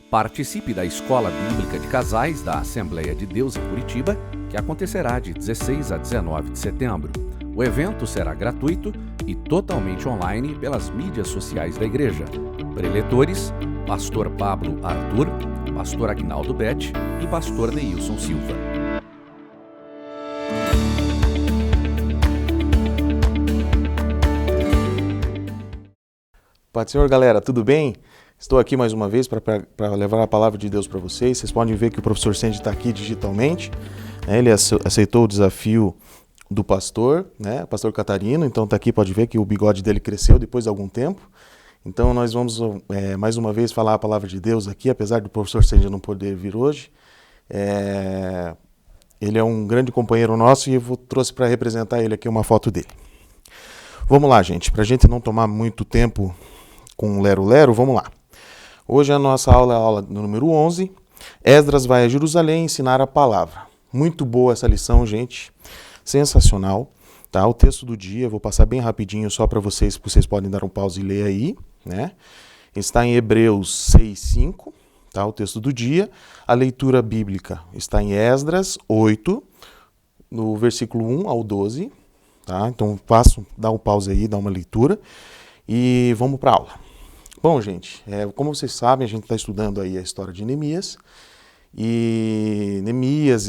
Participe da Escola Bíblica de Casais da Assembleia de Deus em Curitiba, que acontecerá de 16 a 19 de setembro. O evento será gratuito e totalmente online pelas mídias sociais da igreja. Preletores, Pastor Pablo Arthur, Pastor Aguinaldo Bete e Pastor Neilson Silva. Pai do Senhor, galera, tudo bem? Estou aqui mais uma vez para levar a palavra de Deus para vocês. Vocês podem ver que o professor Sandy está aqui digitalmente. Ele aceitou o desafio do pastor, né? Pastor Catarino, então está aqui, pode ver que o bigode dele cresceu depois de algum tempo. Então nós vamos mais uma vez falar a palavra de Deus aqui, apesar do professor Sandy não poder vir hoje. Ele é um grande companheiro nosso e eu trouxe para representar ele aqui uma foto dele. Vamos lá, gente, para a gente não tomar muito tempo com lero-lero, vamos lá. Hoje a nossa aula é a aula número 11. Esdras vai a Jerusalém ensinar a palavra. Muito boa essa lição, gente. Sensacional. Tá? O texto do dia, vou passar bem rapidinho só para vocês podem dar um pause e ler aí. Né? Está em Hebreus 6:5, tá? O texto do dia. A leitura bíblica está em Esdras 8, no versículo 1 ao 12. Tá? Então dá um pause aí, dá uma leitura e vamos para a aula. Bom, gente, como vocês sabem, a gente está estudando aí a história de Neemias, e Neemias,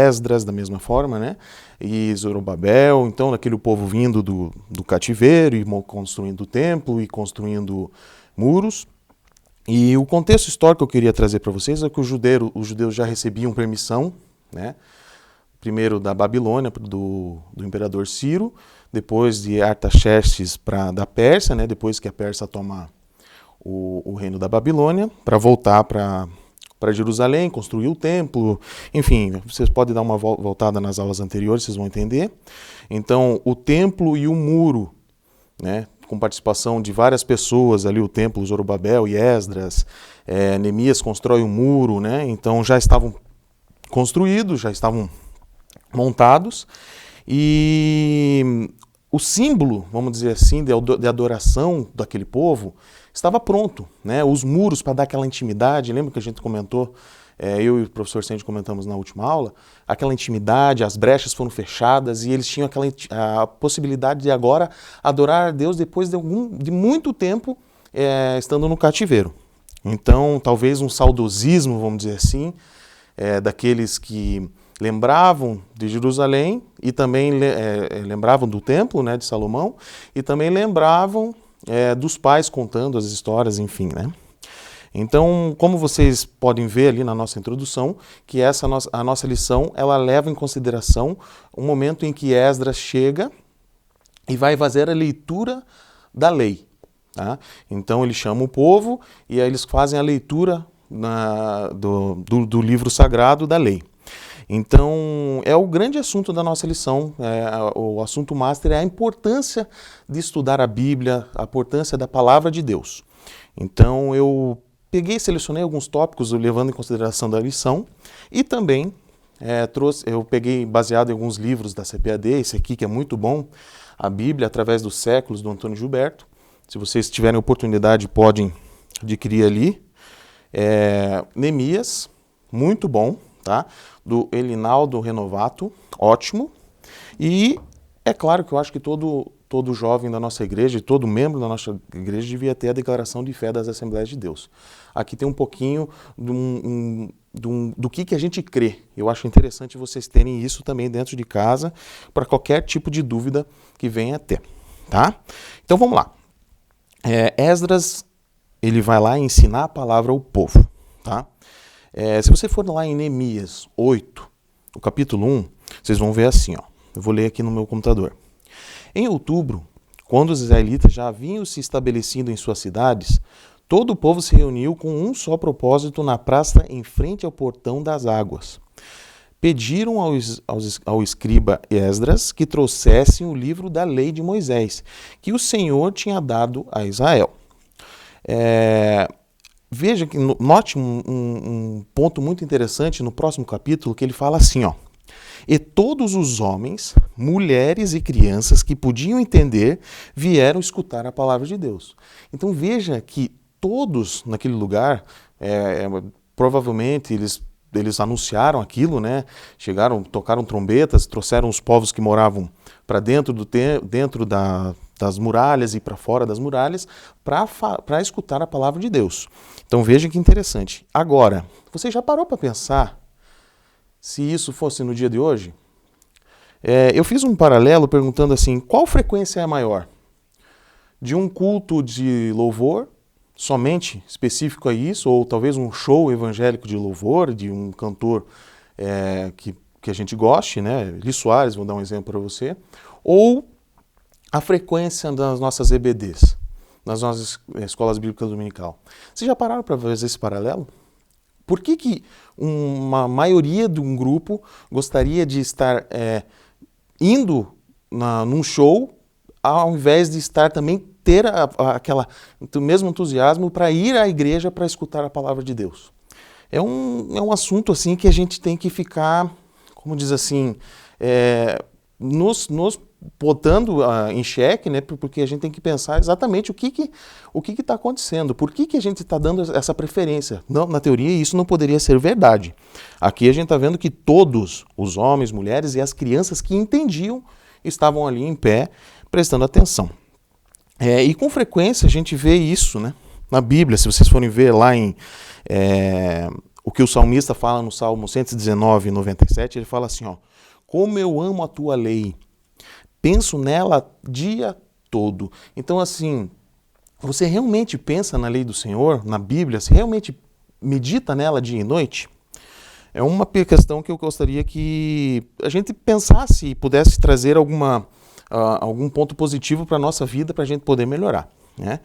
Esdras da mesma forma, né? E Zorobabel, então aquele povo vindo do cativeiro e construindo o templo e construindo muros. E o contexto histórico que eu queria trazer para vocês é que os judeus já recebiam permissão, né? Primeiro da Babilônia, do imperador Ciro, depois de Artaxerxes da Pérsia, né? Depois que a Pérsia toma o reino da Babilônia, para voltar para Jerusalém, construir o templo, enfim, vocês podem dar uma voltada nas aulas anteriores, vocês vão entender. Então, o templo e o muro, né? Com participação de várias pessoas ali, o templo, Zorobabel e Esdras, Neemias constrói o muro, né? Então já estavam construídos, já estavam montados, e o símbolo, vamos dizer assim, de adoração daquele povo estava pronto, né? Os muros para dar aquela intimidade, lembra que a gente comentou, eu e o professor Sandy comentamos na última aula, aquela intimidade, as brechas foram fechadas e eles tinham a possibilidade de agora adorar a Deus depois de muito tempo estando no cativeiro. Então, talvez um saudosismo, vamos dizer assim, daqueles que lembravam de Jerusalém e também lembravam do templo, né, de Salomão, e também lembravam dos pais contando as histórias, enfim, né? Então, como vocês podem ver ali na nossa introdução, que a nossa lição, ela leva em consideração o momento em que Esdras chega e vai fazer a leitura da lei. Tá? Então, ele chama o povo e aí eles fazem a leitura do livro sagrado da lei. Então, é o grande assunto da nossa lição, o assunto master é a importância de estudar a Bíblia, a importância da palavra de Deus. Então, eu selecionei alguns tópicos levando em consideração da lição e também eu peguei baseado em alguns livros da CPAD, esse aqui que é muito bom, a Bíblia através dos séculos, do Antônio Gilberto. Se vocês tiverem oportunidade, podem adquirir ali. Neemias, muito bom, tá? Do Elinaldo Renovato, ótimo. E é claro que eu acho que todo jovem da nossa igreja, todo membro da nossa igreja devia ter a declaração de fé das Assembleias de Deus. Aqui tem um pouquinho do que a gente crê. Eu acho interessante vocês terem isso também dentro de casa, para qualquer tipo de dúvida que venha a ter, tá? Então vamos lá. Esdras, ele vai lá ensinar a palavra ao povo, tá? Se você for lá em Neemias 8, o capítulo 1, vocês vão ver assim, ó. Eu vou ler aqui no meu computador. Em outubro, quando os israelitas já haviam se estabelecido em suas cidades, todo o povo se reuniu com um só propósito na praça em frente ao portão das águas. Pediram ao escriba Esdras que trouxessem o livro da lei de Moisés, que o Senhor tinha dado a Israel. Veja que note um ponto muito interessante no próximo capítulo, que ele fala assim, ó. E todos os homens, mulheres e crianças que podiam entender, vieram escutar a palavra de Deus. Então veja que todos naquele lugar, provavelmente eles anunciaram aquilo, né? Chegaram, tocaram trombetas, trouxeram os povos que moravam para dentro das muralhas e para fora das muralhas para escutar a palavra de Deus. Então veja que interessante. Agora, você já parou para pensar se isso fosse no dia de hoje? Eu fiz um paralelo perguntando assim, qual frequência é maior? De um culto de louvor, somente específico a isso, ou talvez um show evangélico de louvor, de um cantor que a gente goste, né? Eli Soares, vou dar um exemplo para você, ou a frequência das nossas EBDs, nas nossas escolas bíblicas dominical. Vocês já pararam para fazer esse paralelo? Por que uma maioria de um grupo gostaria de estar indo num show, ao invés de estar também ter o mesmo entusiasmo para ir à igreja para escutar a palavra de Deus? É um assunto assim que a gente tem que ficar, como diz assim, nos botando em xeque, né? Porque a gente tem que pensar exatamente o que está acontecendo, por que a gente está dando essa preferência. Não, na teoria isso não poderia ser verdade. Aqui a gente está vendo que todos os homens, mulheres e as crianças que entendiam estavam ali em pé, prestando atenção. E com frequência a gente vê isso, né? Na Bíblia, se vocês forem ver lá o que o salmista fala no Salmo 119, 97, ele fala assim, ó, como eu amo a tua lei, penso nela dia todo. Então, assim, você realmente pensa na lei do Senhor, na Bíblia? Você realmente medita nela dia e noite? É uma questão que eu gostaria que a gente pensasse e pudesse trazer algum ponto positivo para a nossa vida, para a gente poder melhorar, né?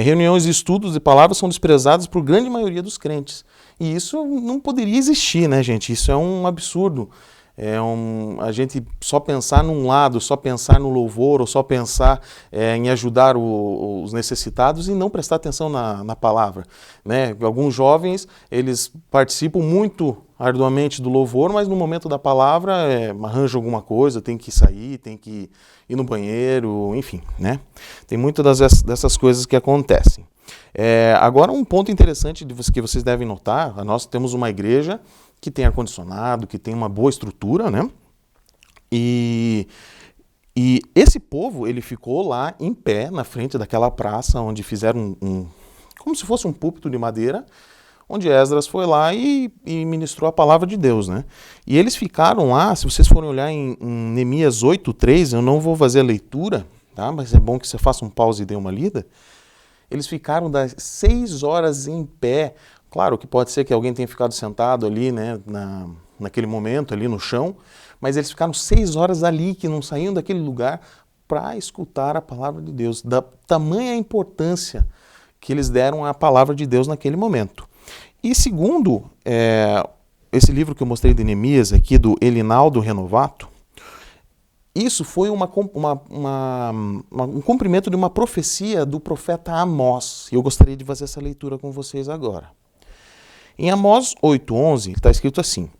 Reuniões e estudos de palavras são desprezadas por grande maioria dos crentes. E isso não poderia existir, né, gente? Isso é um absurdo. A gente só pensar num lado, só pensar no louvor, ou só pensar em ajudar os necessitados e não prestar atenção na palavra, né? Alguns jovens, eles participam muito arduamente do louvor, mas no momento da palavra arranjam alguma coisa, tem que sair, tem que ir no banheiro, enfim, né? Tem muitas dessas coisas que acontecem. Agora, um ponto interessante que vocês devem notar, nós temos uma igreja que tem ar-condicionado, que tem uma boa estrutura, né? E esse povo, ele ficou lá em pé, na frente daquela praça, onde fizeram como se fosse um púlpito de madeira, onde Esdras foi lá e ministrou a palavra de Deus, né? E eles ficaram lá, se vocês forem olhar em Neemias 8:3, eu não vou fazer a leitura, tá? Mas é bom que você faça um pause e dê uma lida. Eles ficaram das 6 horas em pé. Claro que pode ser que alguém tenha ficado sentado ali, né, naquele momento, ali no chão, mas eles ficaram 6 horas ali, que não saíam daquele lugar, para escutar a palavra de Deus. Da tamanha importância que eles deram à palavra de Deus naquele momento. E segundo esse livro que eu mostrei de Neemias aqui, do Elinaldo Renovato, isso foi um cumprimento de uma profecia do profeta Amós. E eu gostaria de fazer essa leitura com vocês agora. Em Amós 8:11 está escrito assim: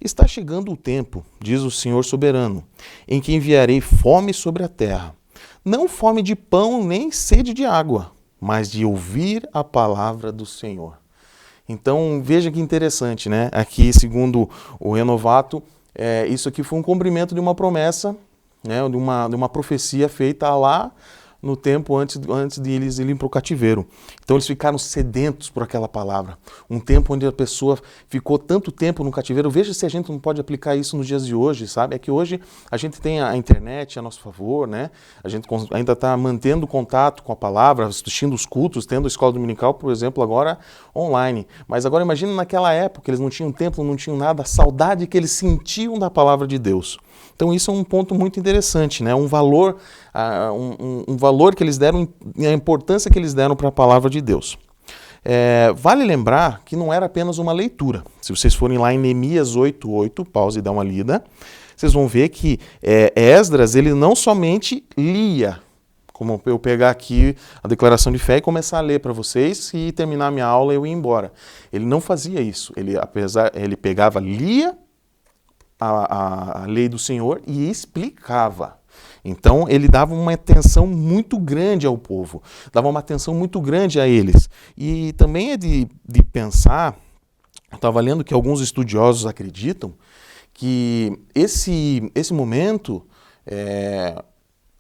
está chegando o tempo, diz o Senhor soberano, em que enviarei fome sobre a terra. Não fome de pão nem sede de água, mas de ouvir a palavra do Senhor. Então veja que interessante, né? Aqui, segundo o Renovato, isso aqui foi um cumprimento de uma promessa, né? de uma profecia feita lá no tempo antes de eles irem para o cativeiro. Então eles ficaram sedentos por aquela palavra. Um tempo onde a pessoa ficou tanto tempo no cativeiro. Veja se a gente não pode aplicar isso nos dias de hoje, sabe? É que hoje a gente tem a internet a nosso favor, né? A gente ainda está mantendo contato com a palavra, assistindo os cultos, tendo a escola dominical, por exemplo, agora online. Mas agora imagina naquela época, eles não tinham templo, não tinham nada, a saudade que eles sentiam da palavra de Deus. Então isso é um ponto muito interessante, né? Um valor que eles deram, a importância que eles deram para a palavra de Deus. Vale lembrar que não era apenas uma leitura. Se vocês forem lá em Neemias 8:8, pause e dá uma lida, vocês vão ver que Esdras, ele não somente lia, como eu pegar aqui a declaração de fé e começar a ler para vocês e terminar minha aula e eu ir embora. Ele não fazia isso. Ele pegava, lia a lei do Senhor e explicava. Então ele dava uma atenção muito grande ao povo, dava uma atenção muito grande a eles. E também é de pensar, eu estava lendo que alguns estudiosos acreditam que esse momento,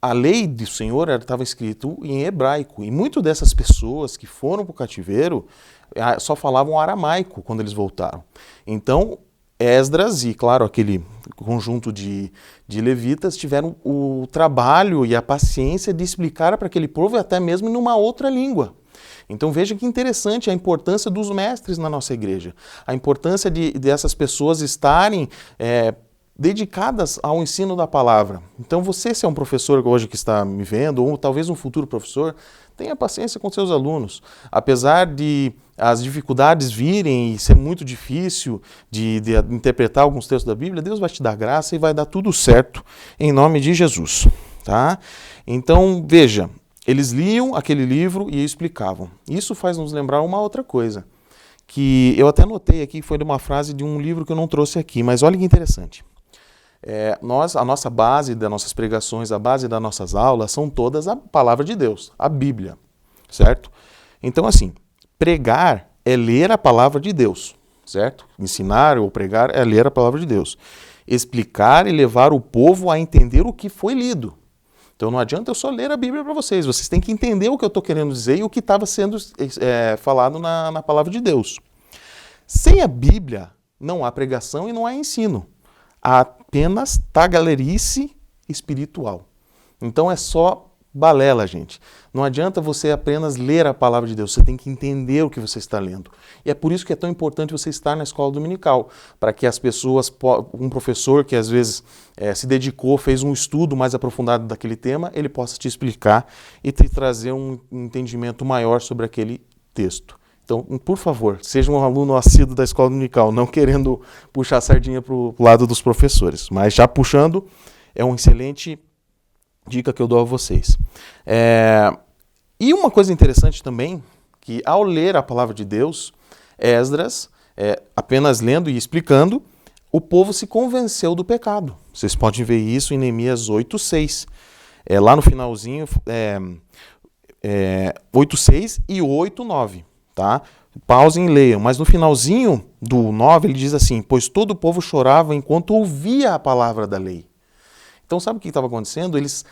a lei do Senhor estava escrito em hebraico, e muitas dessas pessoas que foram para o cativeiro só falavam aramaico quando eles voltaram. Então, Esdras e, claro, aquele conjunto de levitas tiveram o trabalho e a paciência de explicar para aquele povo até mesmo em uma outra língua. Então veja que interessante a importância dos mestres na nossa igreja, a importância dessas pessoas estarem dedicadas ao ensino da palavra. Então você, se é um professor hoje que está me vendo, ou talvez um futuro professor, tenha paciência com seus alunos. Apesar de as dificuldades virem e ser muito difícil de interpretar alguns textos da Bíblia, Deus vai te dar graça e vai dar tudo certo em nome de Jesus. Tá? Então veja, eles liam aquele livro e explicavam. Isso faz nos lembrar uma outra coisa, que eu até notei aqui, foi de uma frase de um livro que eu não trouxe aqui, mas olha que interessante. A nossa base das nossas pregações, a base das nossas aulas são todas a palavra de Deus, a Bíblia, certo? Então assim, pregar é ler a palavra de Deus, certo? Ensinar ou pregar é ler a palavra de Deus. Explicar e levar o povo a entender o que foi lido. Então não adianta eu só ler a Bíblia para vocês, vocês têm que entender o que eu estou querendo dizer e o que estava sendo falado na palavra de Deus. Sem a Bíblia não há pregação e não há ensino. Há apenas tagarelice espiritual. Então é só balela, gente. Não adianta você apenas ler a palavra de Deus, você tem que entender o que você está lendo. E é por isso que é tão importante você estar na escola dominical, para que as pessoas, um professor que às vezes se dedicou, fez um estudo mais aprofundado daquele tema, ele possa te explicar e te trazer um entendimento maior sobre aquele texto. Então, por favor, seja um aluno assíduo da escola dominical, não querendo puxar a sardinha para o lado dos professores, mas já puxando, é uma excelente dica que eu dou a vocês. E uma coisa interessante também, que ao ler a palavra de Deus, Esdras, apenas lendo e explicando, o povo se convenceu do pecado. Vocês podem ver isso em Neemias 8:6. Lá no finalzinho, 8:6 e 8:9. Tá? Pausem e leiam, mas no finalzinho do 9 ele diz assim: pois todo o povo chorava enquanto ouvia a palavra da lei. Então sabe o que estava acontecendo? Eles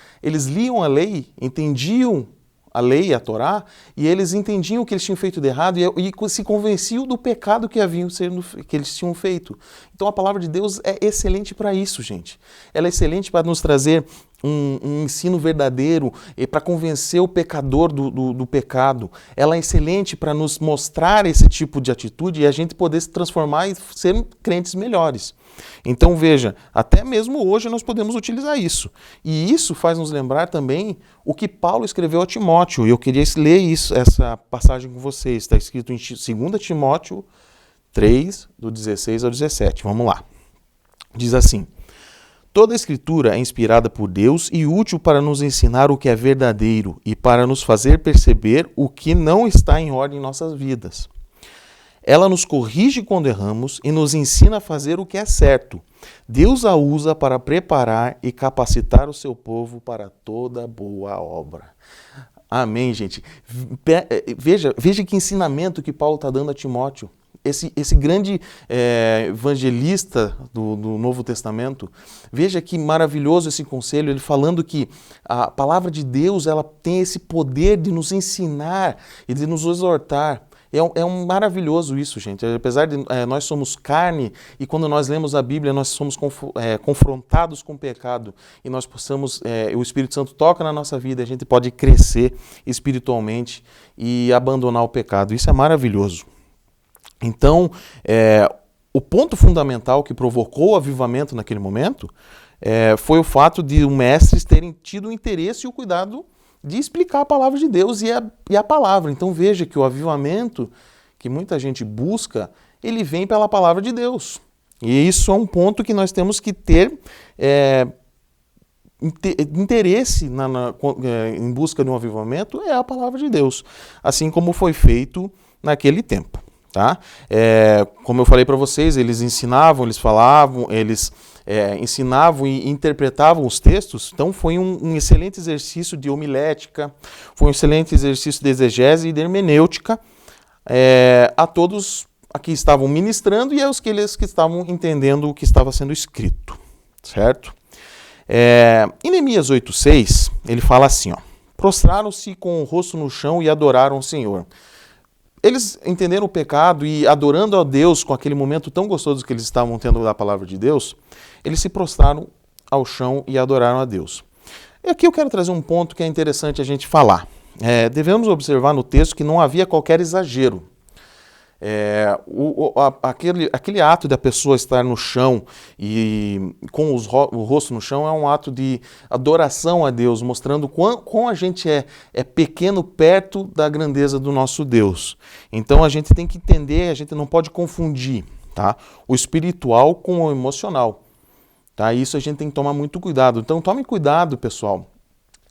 liam a lei, entendiam a lei, a Torá, e eles entendiam o que eles tinham feito de errado e se convenciam do pecado que eles tinham feito. Então a palavra de Deus é excelente para isso, gente. Ela é excelente para nos trazer um ensino verdadeiro e para convencer o pecador do pecado. Ela é excelente para nos mostrar esse tipo de atitude e a gente poder se transformar e ser crentes melhores. Então veja, até mesmo hoje nós podemos utilizar isso. E isso faz nos lembrar também o que Paulo escreveu a Timóteo. E eu queria ler essa passagem com vocês. Está escrito em 2 Timóteo 3, do 16 ao 17. Vamos lá. Diz assim: toda a Escritura é inspirada por Deus e útil para nos ensinar o que é verdadeiro e para nos fazer perceber o que não está em ordem em nossas vidas. Ela nos corrige quando erramos e nos ensina a fazer o que é certo. Deus a usa para preparar e capacitar o seu povo para toda boa obra. Amém, gente. Veja que ensinamento que Paulo está dando a Timóteo. Esse grande evangelista do Novo Testamento, veja que maravilhoso esse conselho, ele falando que a palavra de Deus ela tem esse poder de nos ensinar e de nos exortar. É maravilhoso isso, gente. Apesar de nós somos carne e quando nós lemos a Bíblia nós somos confrontados com o pecado e nós possamos, o Espírito Santo toca na nossa vida, a gente pode crescer espiritualmente e abandonar o pecado. Isso é maravilhoso. Então, o ponto fundamental que provocou o avivamento naquele momento foi o fato de os mestres terem tido o interesse e o cuidado de explicar a palavra de Deus e a palavra. Então veja que o avivamento que muita gente busca, ele vem pela palavra de Deus. E isso é um ponto que nós temos que ter interesse em busca de um avivamento, é a palavra de Deus. Assim como foi feito naquele tempo. Tá? Como eu falei para vocês, eles ensinavam, eles falavam, eles ensinavam e interpretavam os textos. Então foi um excelente exercício de homilética, foi um excelente exercício de exegese e de hermenêutica a todos a que estavam ministrando e aos que estavam entendendo o que estava sendo escrito, certo? Em Neemias 8:6, ele fala assim, ó: prostraram-se com o rosto no chão e adoraram o Senhor. Eles entenderam o pecado e, adorando a Deus com aquele momento tão gostoso que eles estavam tendo da palavra de Deus, eles se prostraram ao chão e adoraram a Deus. E aqui eu quero trazer um ponto que é interessante a gente falar. Devemos observar no texto que não havia qualquer exagero. Aquele ato da pessoa estar no chão e com o rosto no chão é um ato de adoração a Deus, mostrando quão a gente é pequeno perto da grandeza do nosso Deus. Então a gente tem que entender, a gente não pode confundir, tá, o espiritual com o emocional. Tá? Isso a gente tem que tomar muito cuidado. Então tome cuidado, pessoal.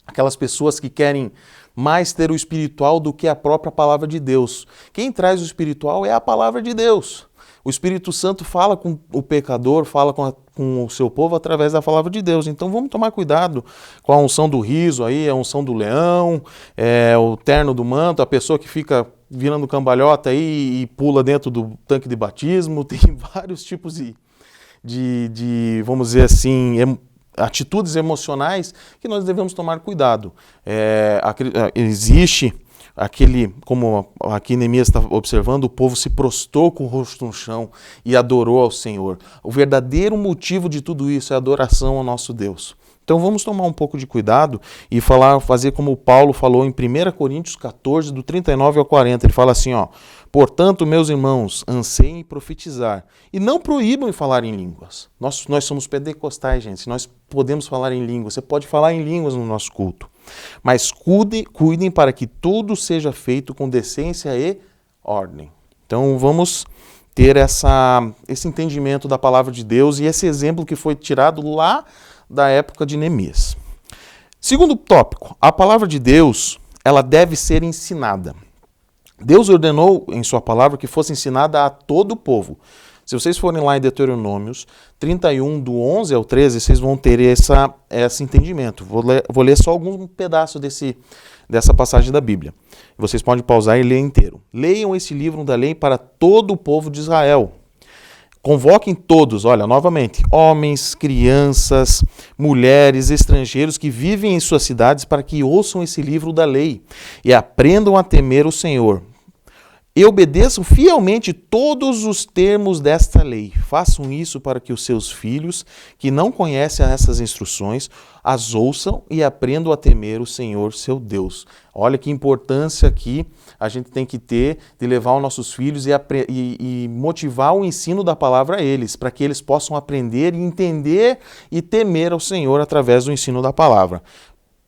Aquelas pessoas que querem mais ter o espiritual do que a própria palavra de Deus. Quem traz o espiritual é a palavra de Deus. O Espírito Santo fala com o pecador, fala com o seu povo através da palavra de Deus. Então vamos tomar cuidado com a unção do riso aí, a unção do leão, o terno do manto, a pessoa que fica virando cambalhota aí e pula dentro do tanque de batismo. Tem vários tipos de vamos dizer assim, atitudes emocionais que nós devemos tomar cuidado. Existe como aqui Neemias está observando, o povo se prostrou com o rosto no chão e adorou ao Senhor. O verdadeiro motivo de tudo isso é a adoração ao nosso Deus. Então vamos tomar um pouco de cuidado e fazer como Paulo falou em 1 Coríntios 14, do 39 ao 40. Ele fala assim, ó: portanto, meus irmãos, anseiem em profetizar e não proíbam em falar em línguas. Nós somos pentecostais, gente. Nós podemos falar em línguas. Você pode falar em línguas no nosso culto. Mas cuidem para que tudo seja feito com decência e ordem. Então vamos ter esse entendimento da palavra de Deus e esse exemplo que foi tirado lá da época de Neemias. Segundo tópico, a palavra de Deus, ela deve ser ensinada. Deus ordenou em sua palavra que fosse ensinada a todo o povo. Se vocês forem lá em Deuteronômios 31, do 11 ao 13, vocês vão ter esse entendimento. Vou ler só algum pedaço dessa passagem da Bíblia. Vocês podem pausar e ler inteiro. Leiam esse livro da lei para todo o povo de Israel. Convoquem todos, olha, novamente, homens, crianças, mulheres, estrangeiros que vivem em suas cidades para que ouçam esse livro da lei e aprendam a temer o Senhor. E obedeçam fielmente todos os termos desta lei. Façam isso para que os seus filhos, que não conhecem essas instruções, as ouçam e aprendam a temer o Senhor, seu Deus. Olha que importância aqui a gente tem que ter de levar os nossos filhos e motivar o ensino da palavra a eles, para que eles possam aprender e entender e temer ao Senhor através do ensino da palavra.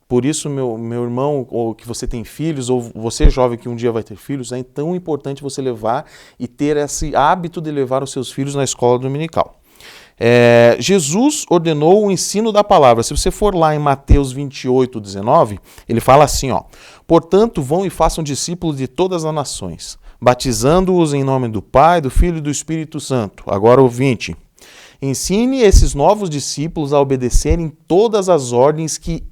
Por isso, meu irmão, ou que você tem filhos, ou você jovem que um dia vai ter filhos, é tão importante você levar e ter esse hábito de levar os seus filhos na escola dominical. Jesus ordenou o ensino da palavra. Se você for lá em Mateus 28, 19, ele fala assim, ó: portanto, vão e façam discípulos de todas as nações, batizando-os em nome do Pai, do Filho e do Espírito Santo. Agora o 20. Ensine esses novos discípulos a obedecerem todas as ordens que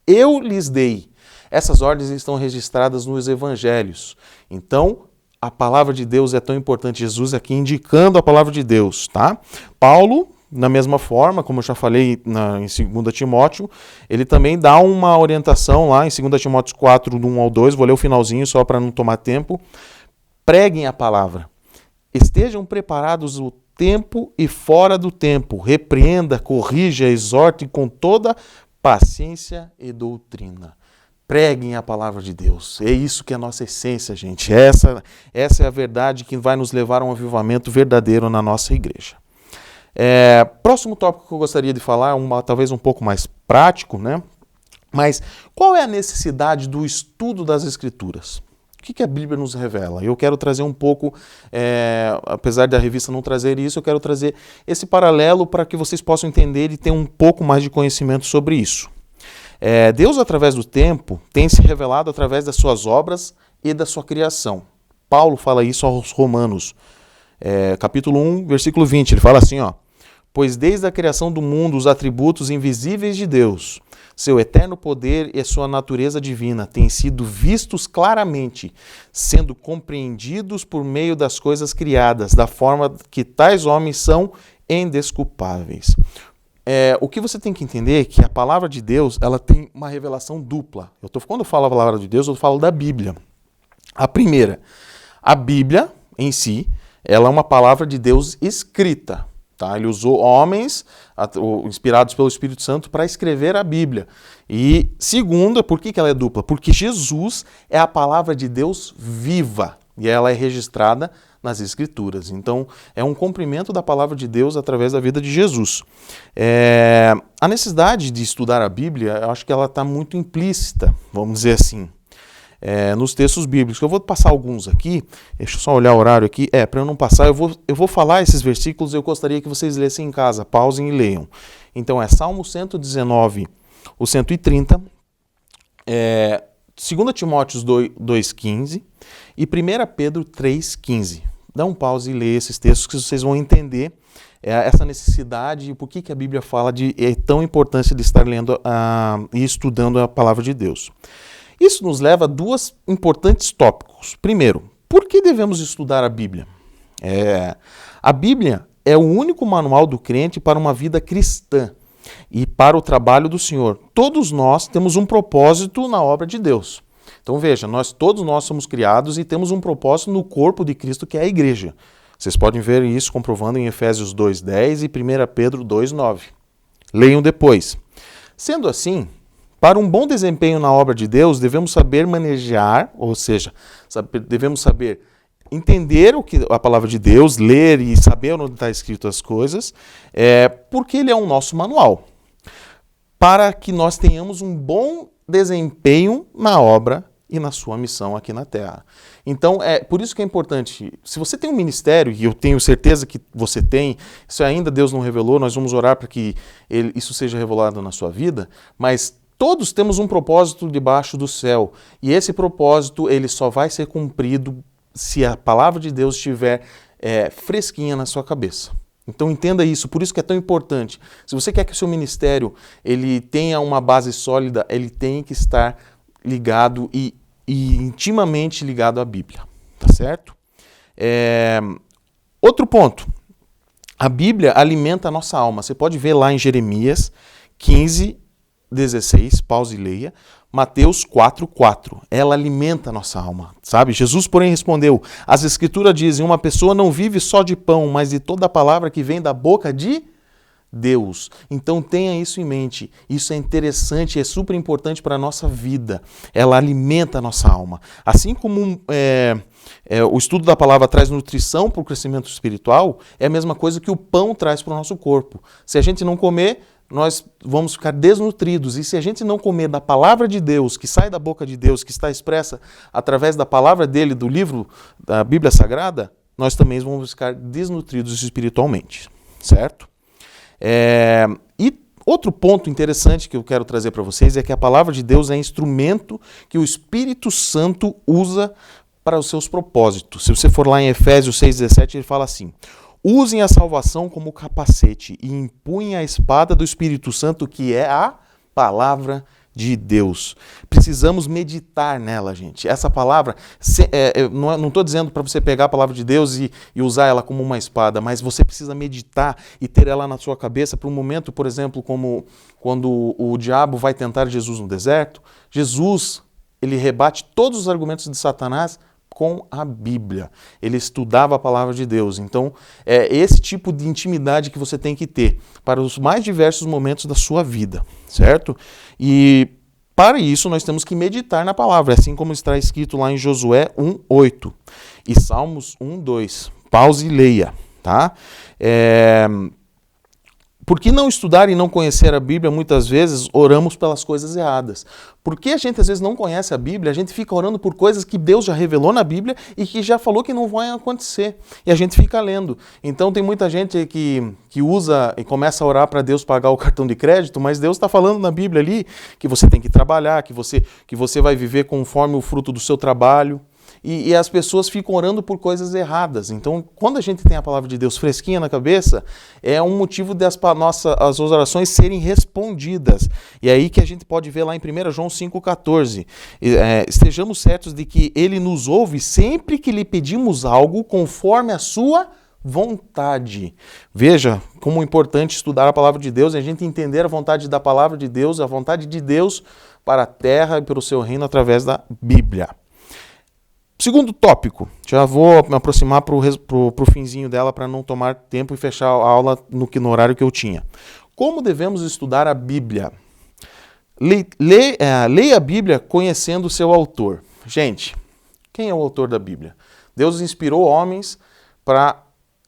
eu lhes dei. Essas ordens estão registradas nos evangelhos. Então, a palavra de Deus é tão importante. Jesus aqui indicando a palavra de Deus, tá? Paulo, na mesma forma, como eu já falei em 2 Timóteo, ele também dá uma orientação lá em 2 Timóteo 4, do 1 ao 2. Vou ler o finalzinho só para não tomar tempo. Preguem a palavra. Estejam preparados o tempo e fora do tempo. Repreenda, corrija, exorte com toda paciência e doutrina. Preguem a palavra de Deus. É isso que é a nossa essência, gente. Essa é a verdade que vai nos levar a um avivamento verdadeiro na nossa igreja. Próximo tópico que eu gostaria de falar, talvez um pouco mais prático, né? Mas qual é a necessidade do estudo das Escrituras? O que a Bíblia nos revela? Eu quero trazer um pouco, apesar da revista não trazer isso, eu quero trazer esse paralelo para que vocês possam entender e ter um pouco mais de conhecimento sobre isso. Deus, através do tempo, tem se revelado através das suas obras e da sua criação. Paulo fala isso aos Romanos, capítulo 1, versículo 20. Ele fala assim, ó: pois desde a criação do mundo os atributos invisíveis de Deus, seu eterno poder e sua natureza divina têm sido vistos claramente, sendo compreendidos por meio das coisas criadas, da forma que tais homens são indesculpáveis. O que você tem que entender é que a palavra de Deus, ela tem uma revelação dupla. Quando eu falo a palavra de Deus, eu falo da Bíblia. A primeira, a Bíblia em si, ela é uma palavra de Deus escrita. Tá? Ele usou homens inspirados pelo Espírito Santo para escrever a Bíblia. E segunda, por que ela é dupla? Porque Jesus é a palavra de Deus viva e ela é registrada nas Escrituras. Então, é um cumprimento da palavra de Deus através da vida de Jesus. A necessidade de estudar a Bíblia, eu acho que ela está muito implícita, vamos dizer assim, nos textos bíblicos. Eu vou passar alguns aqui, deixa eu só olhar o horário aqui. Para eu não passar, eu vou falar esses versículos, eu gostaria que vocês lessem em casa, pausem e leiam. Então, Salmo 119, o 130, 2 Timóteo 2,15 e 1 Pedro 3,15. Dá um pause e leia esses textos que vocês vão entender essa necessidade e por que a Bíblia fala é tão importante de estar lendo e estudando a palavra de Deus. Isso nos leva a dois importantes tópicos. Primeiro, por que devemos estudar a Bíblia? A Bíblia é o único manual do crente para uma vida cristã e para o trabalho do Senhor. Todos nós temos um propósito na obra de Deus. Então veja, todos nós somos criados e temos um propósito no corpo de Cristo, que é a igreja. Vocês podem ver isso comprovando em Efésios 2,10 e 1 Pedro 2,9. Leiam depois. Sendo assim, para um bom desempenho na obra de Deus, devemos saber manejar, ou seja, devemos saber entender a palavra de Deus, ler e saber onde está escrito as coisas, porque ele é o nosso manual, para que nós tenhamos um bom desempenho na obra e na sua missão aqui na Terra. Então, por isso que é importante, se você tem um ministério, e eu tenho certeza que você tem, se ainda Deus não revelou, nós vamos orar para que isso seja revelado na sua vida, mas todos temos um propósito debaixo do céu, e esse propósito ele só vai ser cumprido se a palavra de Deus estiver fresquinha na sua cabeça. Então entenda isso, por isso que é tão importante. Se você quer que o seu ministério ele tenha uma base sólida, ele tem que estar ligado e intimamente ligado à Bíblia, tá certo? Outro ponto, a Bíblia alimenta a nossa alma. Você pode ver lá em Jeremias 15:16, pause e leia, Mateus 4:4, ela alimenta a nossa alma, sabe? Jesus, porém, respondeu, as Escrituras dizem, uma pessoa não vive só de pão, mas de toda a palavra que vem da boca de Deus. Então tenha isso em mente, isso é interessante, é super importante para a nossa vida, ela alimenta a nossa alma. Assim como o estudo da palavra traz nutrição para o crescimento espiritual, é a mesma coisa que o pão traz para o nosso corpo. Se a gente não comer, nós vamos ficar desnutridos. E se a gente não comer da palavra de Deus, que sai da boca de Deus, que está expressa através da palavra dele, do livro da Bíblia Sagrada, nós também vamos ficar desnutridos espiritualmente, certo? E outro ponto interessante que eu quero trazer para vocês é que a palavra de Deus é instrumento que o Espírito Santo usa para os seus propósitos. Se você for lá em Efésios 6,17, ele fala assim, usem a salvação como capacete e empunhem a espada do Espírito Santo, que é a palavra de Deus. Precisamos meditar nela, gente. Essa palavra, não estou dizendo para você pegar a palavra de Deus e usar ela como uma espada, mas você precisa meditar e ter ela na sua cabeça para um momento, por exemplo, como quando o diabo vai tentar Jesus no deserto. Jesus, ele rebate todos os argumentos de Satanás com a Bíblia. Ele estudava a palavra de Deus. Então, é esse tipo de intimidade que você tem que ter para os mais diversos momentos da sua vida, certo? E para isso nós temos que meditar na palavra, assim como está escrito lá em Josué 1:8 e Salmos 1:2. Pause e leia, tá? Por que não estudar e não conhecer a Bíblia? Muitas vezes oramos pelas coisas erradas. Porque a gente às vezes não conhece a Bíblia, a gente fica orando por coisas que Deus já revelou na Bíblia e que já falou que não vão acontecer. E a gente fica lendo. Então tem muita gente que usa e começa a orar para Deus pagar o cartão de crédito, mas Deus está falando na Bíblia ali que você tem que trabalhar, que você vai viver conforme o fruto do seu trabalho. e as pessoas ficam orando por coisas erradas. Então, quando a gente tem a palavra de Deus fresquinha na cabeça, é um motivo as orações serem respondidas. E é aí que a gente pode ver lá em 1 João 5,14. Estejamos certos de que Ele nos ouve sempre que lhe pedimos algo conforme a sua vontade. Veja como é importante estudar a palavra de Deus e a gente entender a vontade da palavra de Deus, a vontade de Deus para a terra e para o seu reino através da Bíblia. Segundo tópico, já vou me aproximar para o finzinho dela para não tomar tempo e fechar a aula no horário que eu tinha. Como devemos estudar a Bíblia? Leia a Bíblia conhecendo o seu autor. Gente, quem é o autor da Bíblia? Deus inspirou homens para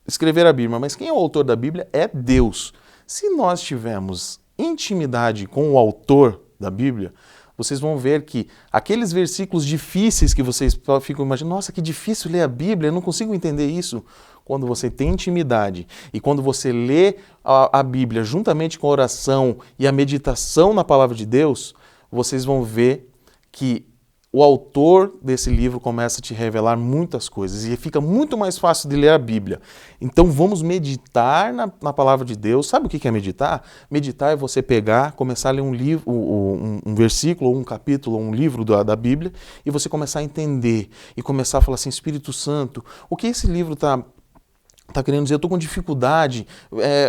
escrever a Bíblia, mas quem é o autor da Bíblia é Deus. Se nós tivermos intimidade com o autor da Bíblia, vocês vão ver que aqueles versículos difíceis que vocês ficam imaginando, nossa, que difícil ler a Bíblia, eu não consigo entender isso. Quando você tem intimidade e quando você lê a Bíblia juntamente com a oração e a meditação na palavra de Deus, vocês vão ver que o autor desse livro começa a te revelar muitas coisas e fica muito mais fácil de ler a Bíblia. Então vamos meditar na palavra de Deus. Sabe o que é meditar? Meditar é você pegar, começar a ler um livro, um versículo, ou um capítulo, ou um livro da Bíblia e você começar a entender e começar a falar assim, Espírito Santo, o que esse livro está querendo dizer? Eu estou com dificuldade,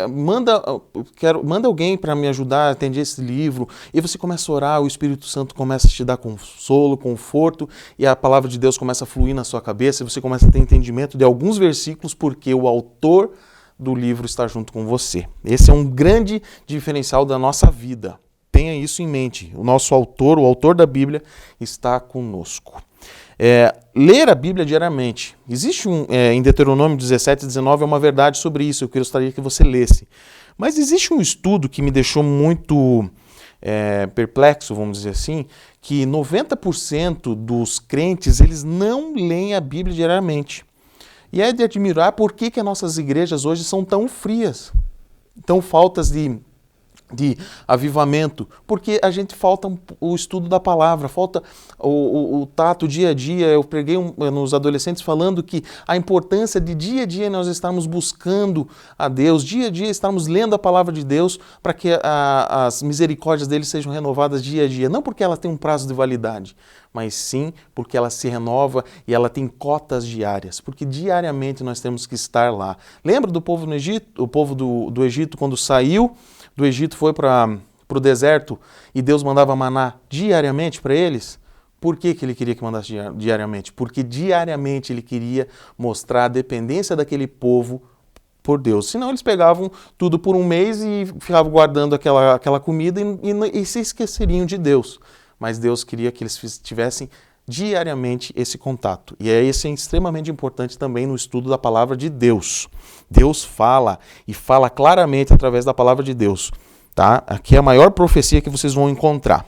manda alguém para me ajudar a entender esse livro. E você começa a orar, o Espírito Santo começa a te dar consolo, conforto, e a palavra de Deus começa a fluir na sua cabeça, e você começa a ter entendimento de alguns versículos, porque o autor do livro está junto com você. Esse é um grande diferencial da nossa vida. Tenha isso em mente. O nosso autor, o autor da Bíblia, está conosco. Ler a Bíblia diariamente. Existe em Deuteronômio 17 e 19 uma verdade sobre isso, eu gostaria que você lesse. Mas existe um estudo que me deixou muito perplexo, vamos dizer assim, que 90% dos crentes eles não leem a Bíblia diariamente. E é de admirar por que as nossas igrejas hoje são tão frias, tão faltas de avivamento, porque a gente falta o estudo da palavra, falta o tato dia a dia. Eu preguei nos adolescentes falando que a importância de dia a dia nós estarmos buscando a Deus, dia a dia estarmos lendo a palavra de Deus para que as misericórdias dele sejam renovadas dia a dia, não porque ela tem um prazo de validade, mas sim porque ela se renova e ela tem cotas diárias, porque diariamente nós temos que estar lá. Lembra do povo no Egito? O povo do Egito, quando saiu do Egito, foi para o deserto e Deus mandava maná diariamente para eles? Por que ele queria que mandasse diariamente? Porque diariamente ele queria mostrar a dependência daquele povo por Deus. Senão eles pegavam tudo por um mês e ficavam guardando aquela comida e se esqueceriam de Deus. Mas Deus queria que eles tivessem diariamente esse contato. E esse é extremamente importante também no estudo da palavra de Deus. Deus fala e fala claramente através da palavra de Deus. Tá? Aqui é a maior profecia que vocês vão encontrar.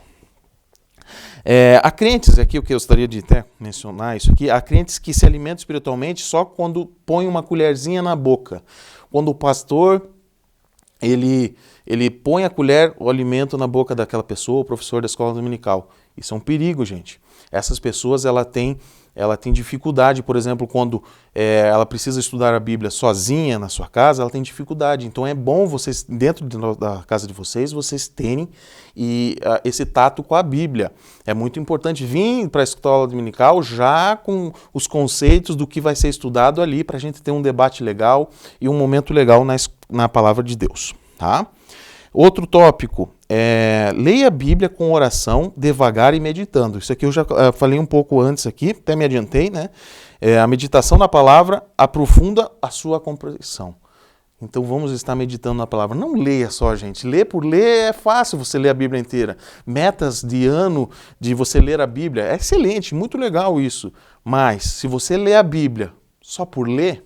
Há crentes, aqui o que eu gostaria de até mencionar isso aqui, há crentes que se alimentam espiritualmente só quando põe uma colherzinha na boca. Quando o pastor ele põe a colher, o alimento na boca daquela pessoa, o professor da escola dominical. Isso é um perigo, gente. Essas pessoas, ela tem dificuldade, por exemplo, quando ela precisa estudar a Bíblia sozinha na sua casa, ela tem dificuldade. Então é bom vocês, dentro da casa de vocês terem esse tato com a Bíblia. É muito importante vir para a escola dominical já com os conceitos do que vai ser estudado ali, para a gente ter um debate legal e um momento legal na palavra de Deus. Tá? Outro tópico, leia a Bíblia com oração, devagar e meditando. Isso aqui eu já falei um pouco antes aqui, até me adiantei, né? A meditação na palavra aprofunda a sua compreensão. Então vamos estar meditando na palavra. Não leia só, gente. Ler por ler é fácil você ler a Bíblia inteira. Metas de ano de você ler a Bíblia, é excelente, muito legal isso. Mas se você ler a Bíblia só por ler,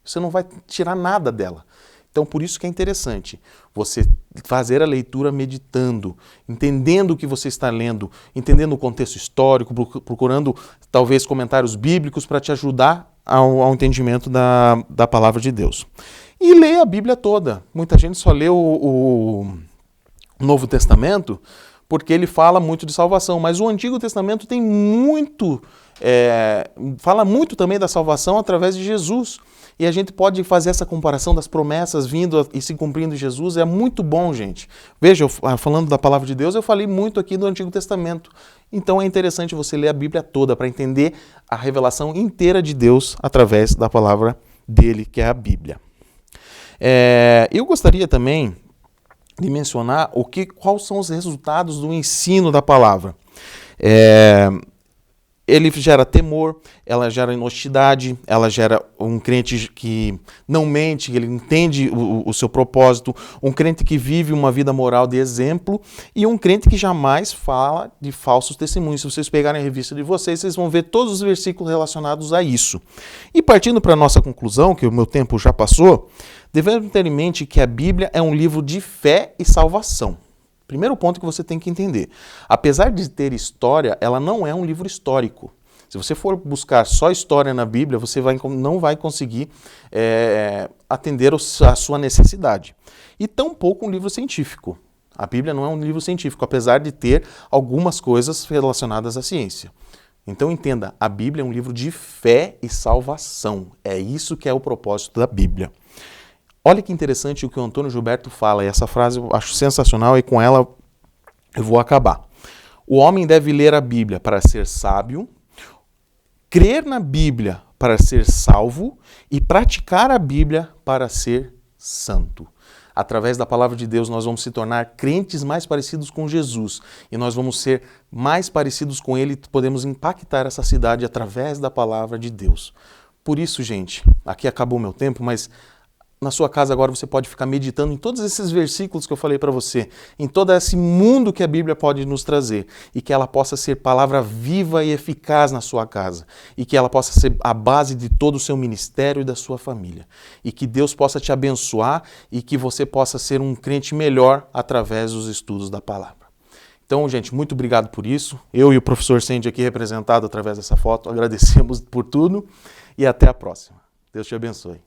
você não vai tirar nada dela. Então, por isso que é interessante você fazer a leitura meditando, entendendo o que você está lendo, entendendo o contexto histórico, procurando talvez comentários bíblicos para te ajudar ao entendimento da palavra de Deus. E leia a Bíblia toda. Muita gente só lê o Novo Testamento porque ele fala muito de salvação, mas o Antigo Testamento tem muito fala muito também da salvação através de Jesus. E a gente pode fazer essa comparação das promessas vindo e se cumprindo em Jesus. É muito bom, gente. Veja, falando da palavra de Deus, eu falei muito aqui do Antigo Testamento. Então é interessante você ler a Bíblia toda para entender a revelação inteira de Deus através da palavra dele, que é a Bíblia. Eu gostaria também de mencionar quais são os resultados do ensino da palavra. Ele gera temor, ela gera honestidade, ela gera um crente que não mente, ele entende o seu propósito, um crente que vive uma vida moral de exemplo e um crente que jamais fala de falsos testemunhos. Se vocês pegarem a revista de vocês vão ver todos os versículos relacionados a isso. E partindo para a nossa conclusão, que o meu tempo já passou, devemos ter em mente que a Bíblia é um livro de fé e salvação. Primeiro ponto que você tem que entender. Apesar de ter história, ela não é um livro histórico. Se você for buscar só história na Bíblia, você não vai conseguir atender a sua necessidade. E tampouco um livro científico. A Bíblia não é um livro científico, apesar de ter algumas coisas relacionadas à ciência. Então entenda, a Bíblia é um livro de fé e salvação. É isso que é o propósito da Bíblia. Olha que interessante o que o Antônio Gilberto fala, e essa frase eu acho sensacional e com ela eu vou acabar. O homem deve ler a Bíblia para ser sábio, crer na Bíblia para ser salvo e praticar a Bíblia para ser santo. Através da palavra de Deus nós vamos se tornar crentes mais parecidos com Jesus e nós vamos ser mais parecidos com Ele e podemos impactar essa cidade através da palavra de Deus. Por isso, gente, aqui acabou o meu tempo, mas na sua casa agora você pode ficar meditando em todos esses versículos que eu falei para você, em todo esse mundo que a Bíblia pode nos trazer e que ela possa ser palavra viva e eficaz na sua casa e que ela possa ser a base de todo o seu ministério e da sua família e que Deus possa te abençoar e que você possa ser um crente melhor através dos estudos da palavra. Então, gente, muito obrigado por isso. Eu e o professor Sandy aqui representado através dessa foto, agradecemos por tudo e até a próxima. Deus te abençoe.